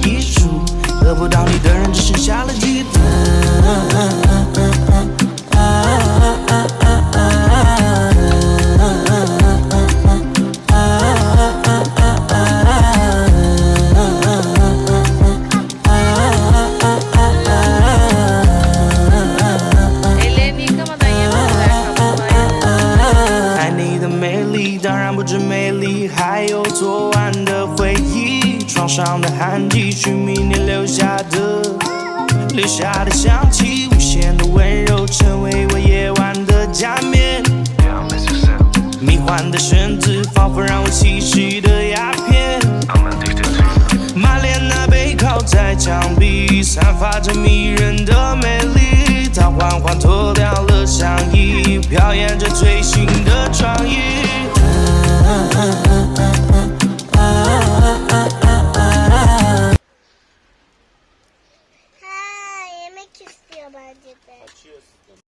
艺术，得不到你的人只剩下了嫉妒。爱你的美丽，当然不止美丽，还有昨晚的回忆，床上的汗迹，是明年留下的香气，无限的温柔，成为我夜晚的假面。迷幻的绳子，仿佛让我吸食的鸦片。满脸那背靠在墙壁，散发着迷人的美丽。他缓缓脱掉了上衣，表演着最新的创意。Yemek istiyor bence de.